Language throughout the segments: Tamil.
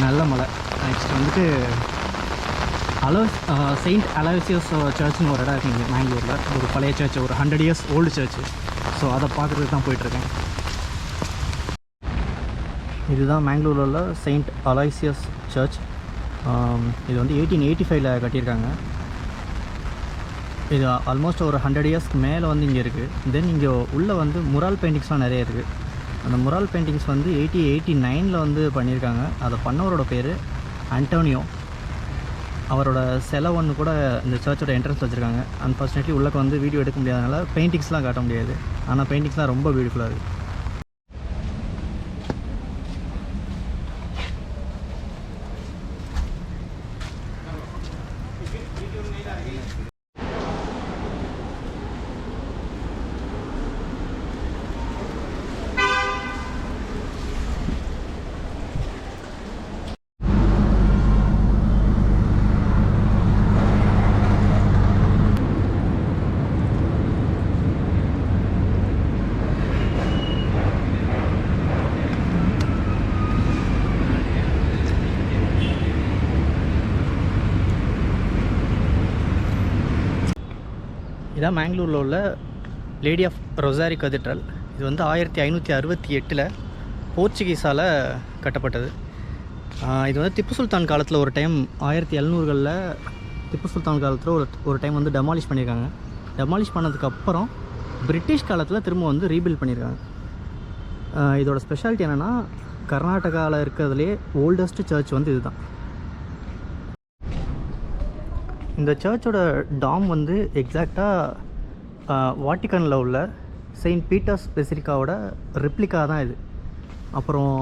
நல்ல மலை. நெக்ஸ்ட் வந்துட்டு செயின்ட் அலோசியஸ் சர்ச்னு ஒரு இடம் இருக்குங்க மேங்களூரில். ஒரு பழைய சர்ச், ஒரு 100 years ஓல்டு சர்ச்சு. ஸோ அதை பார்க்குறதுக்கு தான் போயிட்டுருக்கேன். இதுதான் மேங்களூரில் உள்ள செயின்ட் அலோசியஸ் சர்ச். இது வந்து 1885 கட்டியிருக்காங்க. இது ஆல்மோஸ்ட் ஒரு 100 yearsக்கு மேலே வந்து இங்கே இருக்குது. தென் இங்கே உள்ளே வந்து முரால் பெயிண்டிங்ஸ்லாம் நிறைய இருக்குது. அந்த முரால் பெயிண்டிங்ஸ் வந்து 1889 வந்து பண்ணியிருக்காங்க. அதை பண்ணவரோட பேர் ஆண்டோனியோ. அவரோட சிலை ஒன்று கூட இந்த சர்ச்சோட என்ட்ரன்ஸ் வச்சுருக்காங்க. அன்ஃபார்ச்சுனேட்லி உள்ளே வந்து வீடியோ எடுக்க முடியாதனால பெயிண்டிங்ஸ்லாம் காட்ட முடியாது. ஆனால் பெயிண்டிங்ஸ்லாம் ரொம்ப பியூட்டிஃபுல்லாக இருக்குது. இதான் மேங்களூரில் உள்ள லேடி ஆஃப் ரொசாரி கதீட்ரல். இது வந்து 1568 போர்ச்சுகீஸால் கட்டப்பட்டது. இது வந்து திப்பு சுல்தான் காலத்தில் ஒரு டைம் 1700களில் திப்பு சுல்தான் காலத்தில் ஒரு டைம் வந்து டெமாலிஷ் பண்ணியிருக்காங்க. டெமாலிஷ் பண்ணதுக்கப்புறம் பிரிட்டிஷ் காலத்தில் திரும்ப வந்து ரீபில்ட் பண்ணியிருக்காங்க. இதோட ஸ்பெஷாலிட்டி என்னென்னா, கர்நாடகாவில் இருக்கிறதுலே ஓல்டஸ்ட் சர்ச் வந்து இதுதான். இந்த சர்ச்சோட டாம் வந்து எக்ஸாக்டாக வாட்டிக்கனில் உள்ள செயின்ட் பீட்டர்ஸ் பெசிலிக்காவோட ரெப்ளிகா தான் இது. அப்புறம்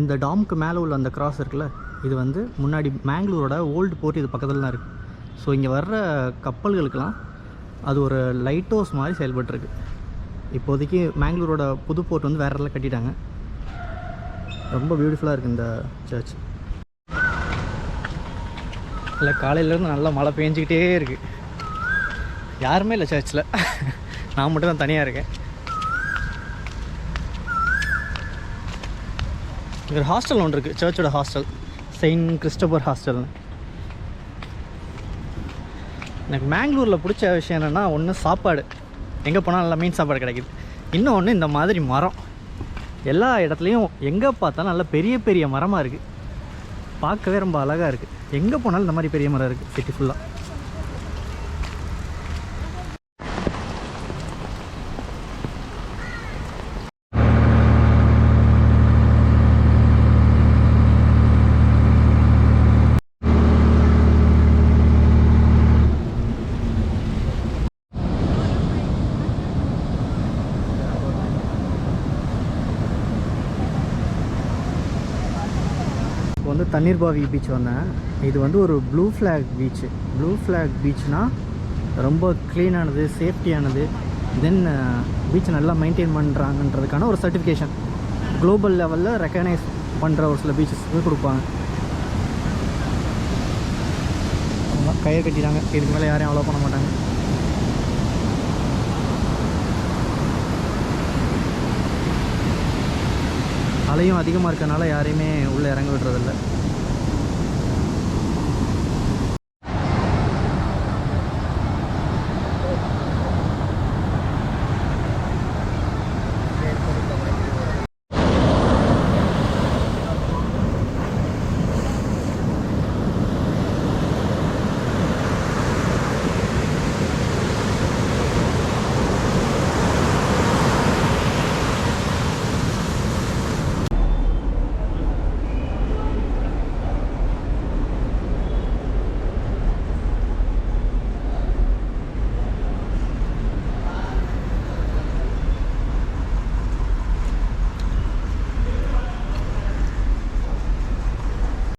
இந்த டாமுக்கு மேலே உள்ள அந்த கிராஸ் இருக்குல்ல, இது வந்து முன்னாடி மேங்களூரோட ஓல்டு போர்ட் இது பக்கத்தில் தான் இருக்குது. ஸோ இங்கே வர்ற கப்பல்களுக்கெல்லாம் அது ஒரு லைட் ஹவுஸ் மாதிரி செயல்பட்டுருக்கு. இப்போதைக்கு மேங்களூரோட புது போர்ட் வந்து வேறு இடத்துல கட்டிட்டாங்க. ரொம்ப பியூட்டிஃபுல்லாக இருக்குது இந்த சர்ச். இல்லை, காலையிலேருந்து நல்லா மழை பெஞ்சிக்கிட்டே இருக்குது. யாருமே இல்லை சர்ச்சில், நான் மட்டும் தான் தனியாக இருக்கேன். ஒரு ஹாஸ்டல் ஒன்று இருக்குது, சர்ச்சோட ஹாஸ்டல், செயின்ட் கிறிஸ்டோபர் ஹாஸ்டல்னு. எனக்கு மேங்களூரில் பிடிச்ச விஷயம் என்னென்னா, ஒன்று சாப்பாடு, எங்கே போனால் நல்லா மீன் சாப்பாடு கிடைக்கிது. இன்னொன்று இந்த மாதிரி மரம், எல்லா இடத்துலையும் எங்கே பார்த்தாலும் நல்லா பெரிய பெரிய மரமாக இருக்குது. பார்க்கவே ரொம்ப அழகாக இருக்குது. எங்கே போனாலும் இந்த மாதிரி பெரிய மரம் இருக்குது சிட்டி ஃபுல்லாக. வந்து தண்ணீர்பாவி பீச் வந்தேன். இது வந்து ஒரு blue flag beach. Blue flag பீச்னால் ரொம்ப க்ளீனானது, சேஃப்டியானது. தென் பீச்சை நல்லா மெயின்டைன் பண்ணுறாங்கன்றதுக்கான ஒரு சர்டிஃபிகேஷன் குளோபல் லெவலில் ரெக்கக்னைஸ் பண்ணுற ஒரு சில பீச்சஸ் கொடுப்பாங்க. கயிறு கட்டிட்டாங்க, இதுக்கு மேலே யாரையும் அலோவ் பண்ண மாட்டாங்க. அலையும் அதிகமாக இருக்கனால யாரையுமே உள்ளே இறங்க விடுறதில்ல.